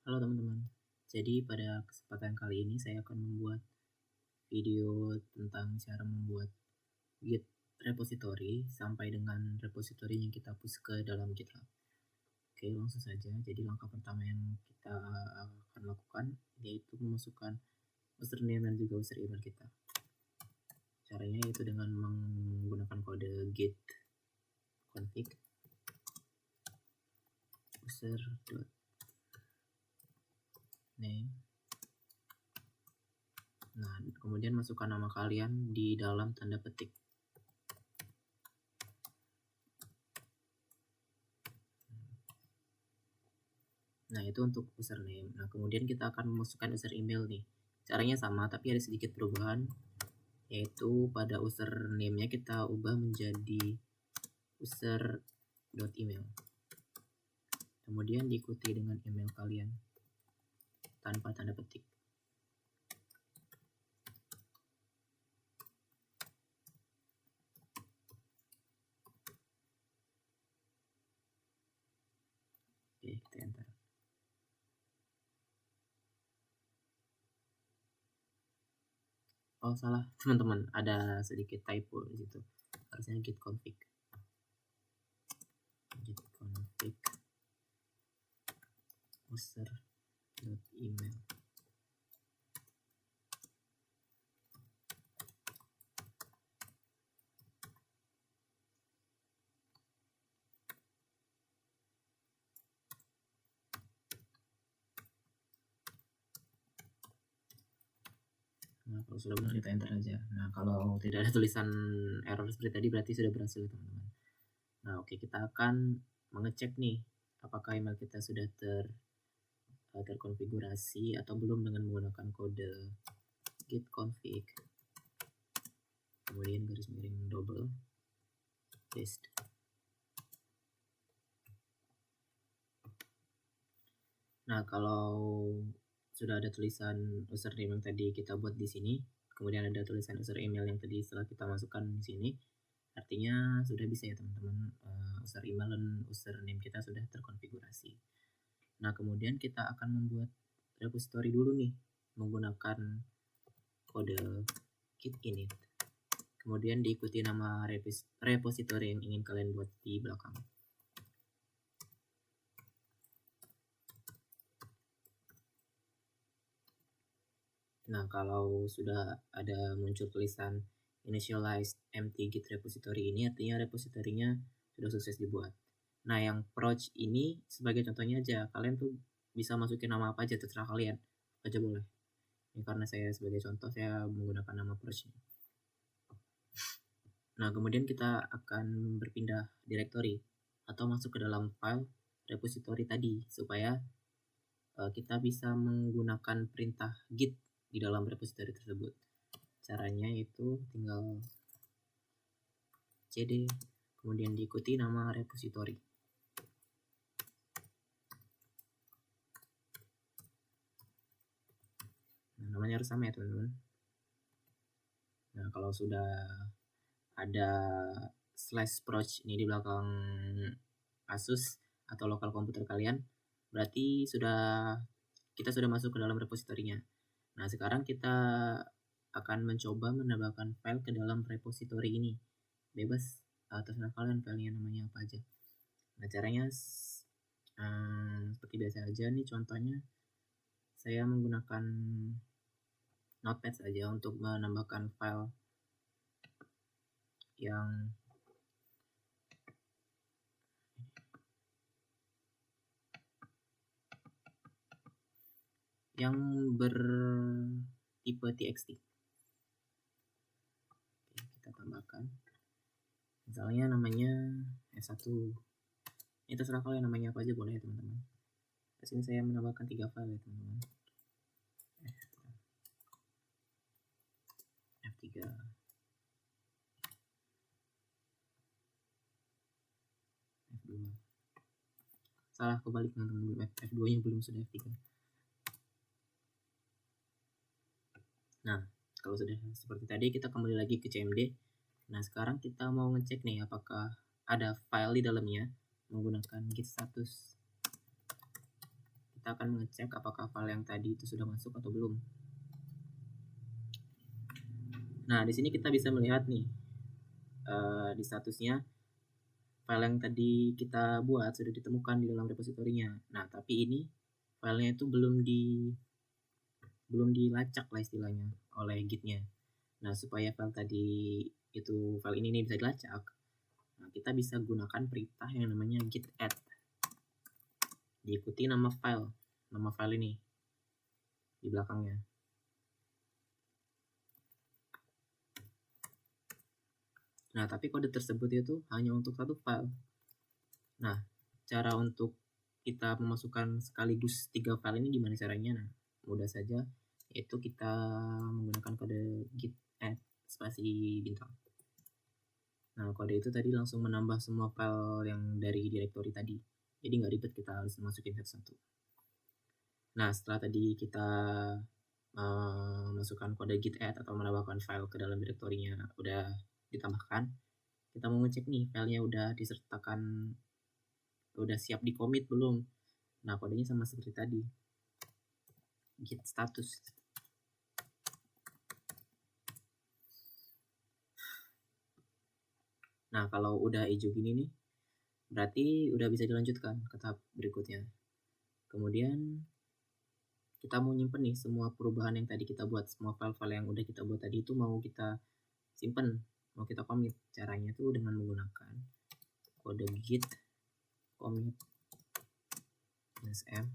Halo teman-teman, jadi pada kesempatan kali ini saya akan membuat video tentang cara membuat Git repository sampai dengan repository yang kita push ke dalam GitHub. Oke, langsung saja. Jadi langkah pertama yang kita akan lakukan yaitu memasukkan username dan juga user email kita. Caranya yaitu dengan menggunakan kode git config user.name. Nah, kemudian masukkan nama kalian di dalam tanda petik. Nah, itu untuk username. Nah, kemudian kita akan memasukkan user email nih. Caranya sama, tapi ada sedikit perubahan, yaitu pada username-nya kita ubah menjadi user.email. Kemudian diikuti dengan email kalian tanpa tanda petik. Oke, kita enter. Oh, salah teman-teman, ada sedikit typo di situ. Harusnya git config user.email. Nah, kalau sudah benar kita enter aja. Nah, kalau tidak ada tulisan error seperti tadi berarti sudah berhasil teman-teman. Nah, oke, kita akan mengecek nih apakah email kita sudah terkonfigurasi atau belum dengan menggunakan kode git config kemudian garis miring double paste. Nah, kalau sudah ada tulisan username yang tadi kita buat di sini, kemudian ada tulisan user email yang tadi setelah kita masukkan di sini, artinya sudah bisa ya teman-teman, user email dan username kita sudah terkonfigurasi. Nah, kemudian kita akan membuat repository dulu nih menggunakan kode git init. Kemudian diikuti nama repository yang ingin kalian buat di belakang. Nah, kalau sudah ada muncul tulisan initialized empty git repository ini, artinya repositorinya sudah sukses dibuat. Nah, yang proj ini sebagai contohnya aja, kalian tuh bisa masukin nama apa aja, terserah kalian aja boleh. Ini karena saya sebagai contoh, saya menggunakan nama proj. Nah, kemudian kita akan berpindah directory atau masuk ke dalam file repository tadi supaya kita bisa menggunakan perintah git di dalam repository tersebut. Caranya itu tinggal cd kemudian diikuti nama repository. Nah, namanya harus sama ya teman-teman. Nah, kalau sudah ada /proj ini di belakang Asus atau lokal komputer kalian, berarti kita sudah masuk ke dalam repositorinya. Nah, sekarang kita akan mencoba menambahkan file ke dalam repository ini. Bebas, terserah kalian filenya namanya apa aja. Nah, caranya seperti biasa aja nih, contohnya saya menggunakan notepad saja untuk menambahkan file yang bertipe txt. Oke, kita tambahkan misalnya namanya f1. Ini terserah kalian namanya apa aja boleh ya teman-teman. Di sini saya menambahkan 3 file ya teman-teman. F3 F2 salah, kebalik teman-teman, F2 nya belum, sudah F3. Nah, kalau sudah seperti tadi, kita kembali lagi ke CMD. Nah, sekarang kita mau ngecek nih apakah ada file di dalamnya menggunakan git status. kita akan mengecek apakah file yang tadi itu sudah masuk atau belum. Nah, di sini kita bisa melihat nih di statusnya file yang tadi kita buat sudah ditemukan di dalam repositorinya. Nah, tapi ini filenya itu belum dilacak lah istilahnya oleh gitnya. Nah, supaya file tadi itu file ini bisa dilacak, nah, kita bisa gunakan perintah yang namanya git add. Diikuti nama file ini di belakangnya. Nah, tapi kode tersebut itu hanya untuk satu file. Nah, cara untuk kita memasukkan sekaligus 3 file ini gimana caranya? Nah, mudah saja, yaitu kita menggunakan kode git add spasi bintang. Nah, kode itu tadi langsung menambah semua file yang dari directory tadi. Jadi nggak ribet kita harus masukin satu-satu. Nah, setelah tadi kita masukkan kode git add atau menambahkan file ke dalam directory-nya udah ditambahkan, kita mau ngecek nih filenya udah disertakan, udah siap di commit belum. Nah, kodenya sama seperti tadi, git status. Nah, kalau udah hijau gini nih, berarti udah bisa dilanjutkan ke tahap berikutnya. Kemudian kita mau nyimpen nih semua perubahan yang tadi kita buat, semua file-file yang udah kita buat tadi itu mau kita simpen, mau kita commit. Caranya tuh dengan menggunakan kode git commit -m.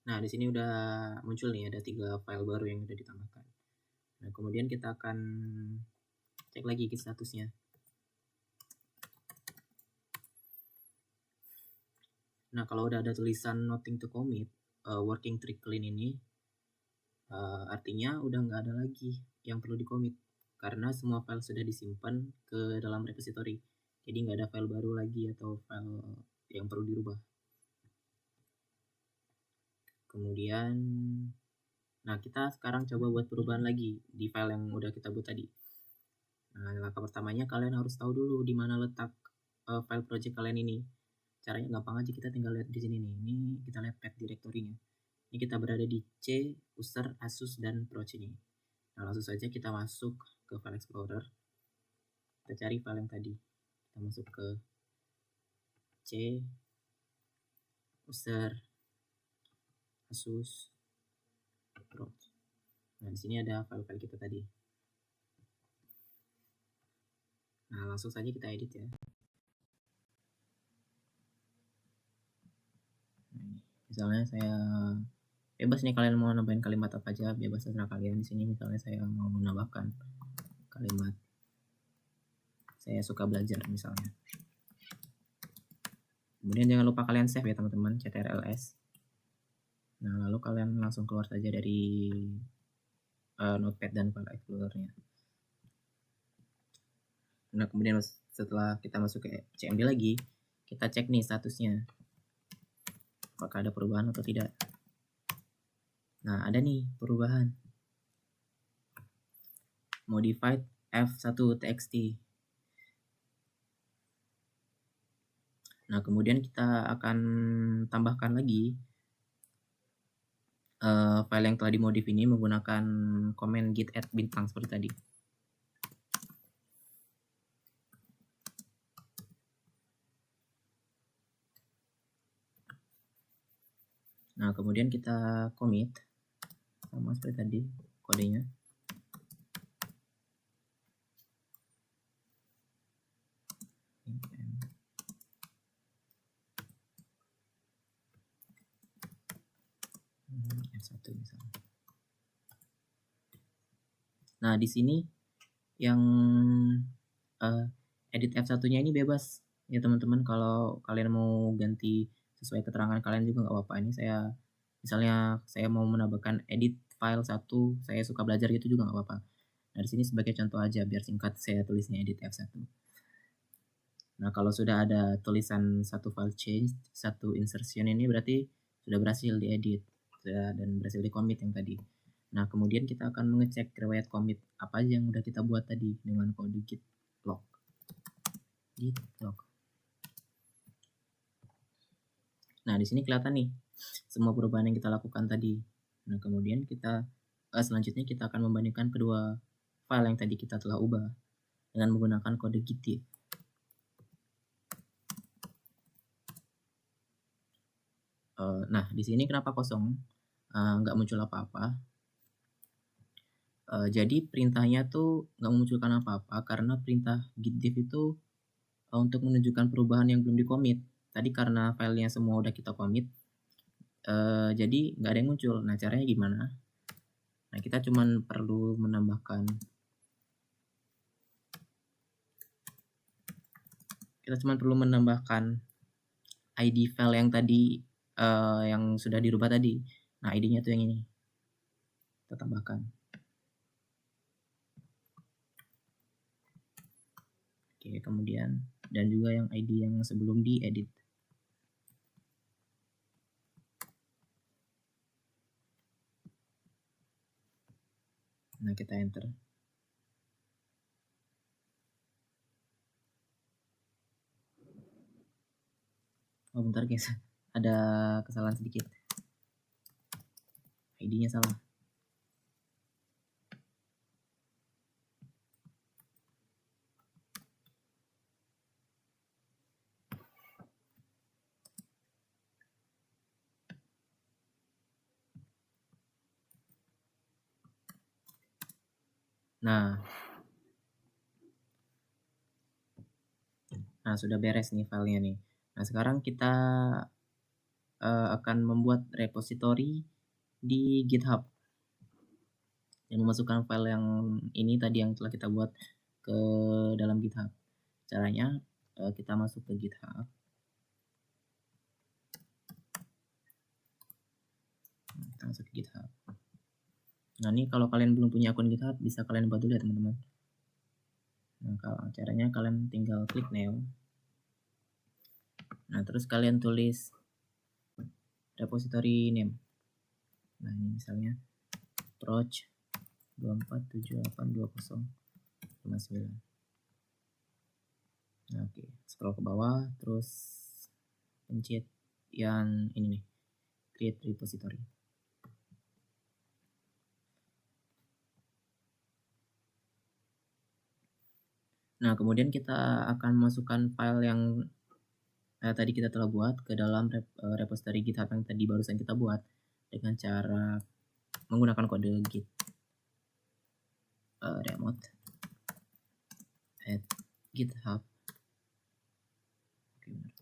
Nah, di sini udah muncul nih ada 3 file baru yang udah ditambahkan. Nah, kemudian kita akan cek lagi git statusnya. Nah, kalau udah ada tulisan nothing to commit, working tree clean ini, artinya udah nggak ada lagi yang perlu di-commit, karena semua file sudah disimpan ke dalam repository. Jadi nggak ada file baru lagi atau file yang perlu dirubah. Kemudian, nah kita sekarang coba buat perubahan lagi di file yang udah kita buat tadi. Nah, langkah pertamanya kalian harus tahu dulu di mana letak file project kalian ini. Caranya gampang aja, kita tinggal lihat di sini nih. Ini kita lihat path directory-nya. Ini kita berada di C, user, asus, dan proc ini. Nah, langsung saja kita masuk ke file explorer. Kita cari file yang tadi. Kita masuk ke C, user, asus, proc. Nah, di sini ada file-file kita tadi. Nah, langsung saja kita edit ya. Nah, misalnya saya bebas nih, kalian mau nambahin kalimat apa aja, bebas terserah kalian. Di sini misalnya saya mau menambahkan kalimat saya suka belajar misalnya. Kemudian jangan lupa kalian save ya teman-teman, ctrls. Nah, lalu kalian langsung keluar saja dari notepad dan file explorer-nya. Nah, kemudian setelah kita masuk ke cmd lagi, kita cek nih statusnya, apakah ada perubahan atau tidak. Nah, ada nih perubahan, modified f1txt. Nah, kemudian kita akan tambahkan lagi file yang telah dimodif ini menggunakan command git add bintang seperti tadi. Nah, kemudian kita commit sama seperti tadi kodenya. F1 misalnya. Nah, di sini yang edit F1-nya ini bebas ya teman-teman. Kalau kalian mau ganti sesuai keterangan kalian juga nggak apa-apa. Ini saya misalnya saya mau menambahkan edit file 1, saya suka belajar gitu juga nggak apa-apa. Nah, di sini sebagai contoh aja biar singkat saya tulisnya edit F1. Nah, kalau sudah ada tulisan satu file change, satu insertion, ini berarti sudah berhasil diedit dan berhasil di commit yang tadi. Nah, kemudian kita akan mengecek riwayat commit apa aja yang udah kita buat tadi dengan kode git log. Nah, di sini kelihatan nih semua perubahan yang kita lakukan tadi. Nah, kemudian kita selanjutnya kita akan membandingkan kedua file yang tadi kita telah ubah dengan menggunakan kode git diff. Nah, di sini kenapa kosong? Nggak muncul apa-apa. Jadi perintahnya tuh nggak memunculkan apa-apa karena perintah git diff itu untuk menunjukkan perubahan yang belum di-commit. Tadi karena filenya semua udah kita commit, jadi nggak ada yang muncul. Nah, caranya gimana? Nah, kita cuman perlu menambahkan ID file yang tadi yang sudah dirubah tadi. Nah, ID-nya tuh yang ini. Kita tambahkan. Oke, kemudian dan juga yang ID yang sebelum diedit. Nah, kita enter. Oh, bentar guys. Ada kesalahan sedikit. ID-nya salah. Nah, sudah beres nih filenya nih. Nah, sekarang kita akan membuat repository di GitHub dan memasukkan file yang ini tadi yang telah kita buat ke dalam GitHub. Caranya kita masuk ke GitHub. Kita masuk ke GitHub. Nah, ini kalau kalian belum punya akun GitHub bisa kalian buat dulu ya teman-teman. Nah, kalau caranya kalian tinggal klik new. Nah, terus kalian tulis repository name. Nah, ini misalnya proj 24782059. Nah, oke, scroll ke bawah terus pencet yang ini nih, create repository. Nah, kemudian kita akan masukkan file yang tadi kita telah buat ke dalam repository GitHub yang tadi barusan kita buat dengan cara menggunakan kode git remote add github. Oke, benar.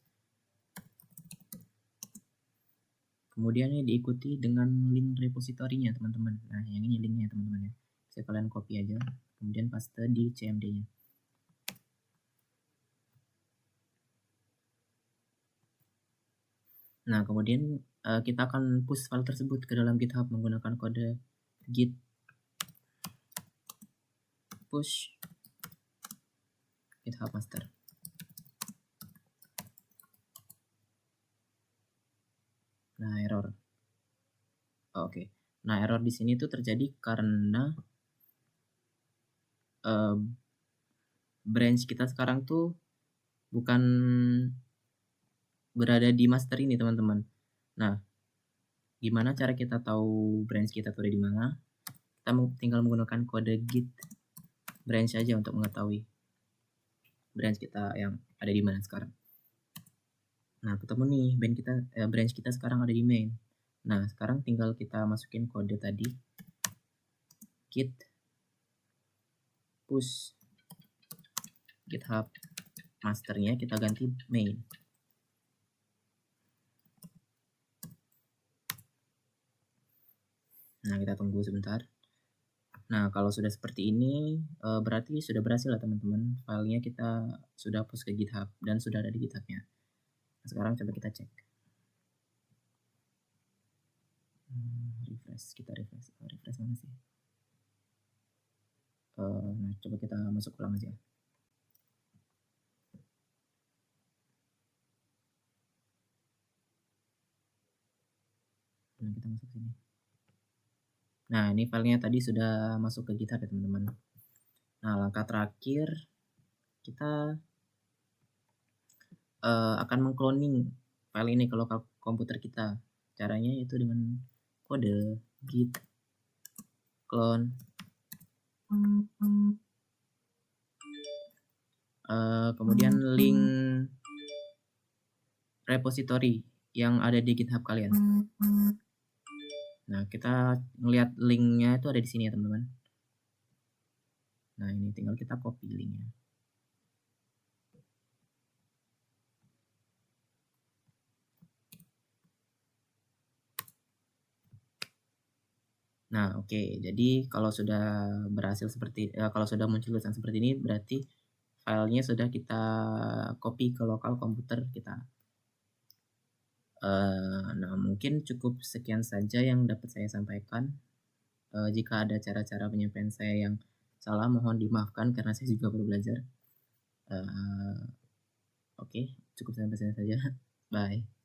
Kemudian ini diikuti dengan link repositorinya teman-teman. Nah, yang ini linknya teman-teman ya. Bisa kalian copy aja, kemudian paste di CMD-nya. Nah, kemudian kita akan push file tersebut ke dalam GitHub menggunakan kode git push GitHub master. Nah, error. Oke. Nah, error di sini tuh terjadi karena branch kita sekarang tuh bukan berada di master ini, teman-teman. Nah, gimana cara kita tahu branch kita tuh ada di mana? Kita tinggal menggunakan kode git branch aja untuk mengetahui branch kita yang ada di mana sekarang. Nah, ketemu nih branch kita sekarang ada di main. Nah, sekarang tinggal kita masukin kode tadi git push GitHub masternya kita ganti main. Nah, kita tunggu sebentar. Nah, kalau sudah seperti ini berarti sudah berhasil lah teman-teman. Filenya kita sudah push ke GitHub dan sudah ada di GitHub-nya. Nah, sekarang coba kita cek. Refresh, kita refresh mana sih? Nah, coba kita masuk ulang aja. Nah, kita masuk sini. Nah, ini filenya tadi sudah masuk ke GitHub ya teman-teman. Nah, langkah terakhir kita akan meng-cloning file ini ke lokal komputer kita. Caranya yaitu dengan kode git clone kemudian link repository yang ada di GitHub kalian. Nah, kita ngelihat linknya itu ada di sini ya teman-teman. Nah, ini tinggal kita copy linknya. Nah, oke. Jadi kalau sudah berhasil kalau sudah muncul tulisan seperti ini, berarti filenya sudah kita copy ke lokal komputer kita. Nah, mungkin cukup sekian saja yang dapat saya sampaikan. Jika ada cara-cara penyampaian saya yang salah, mohon dimaafkan karena saya juga baru belajar. Oke, cukup sampai sini saja. Bye.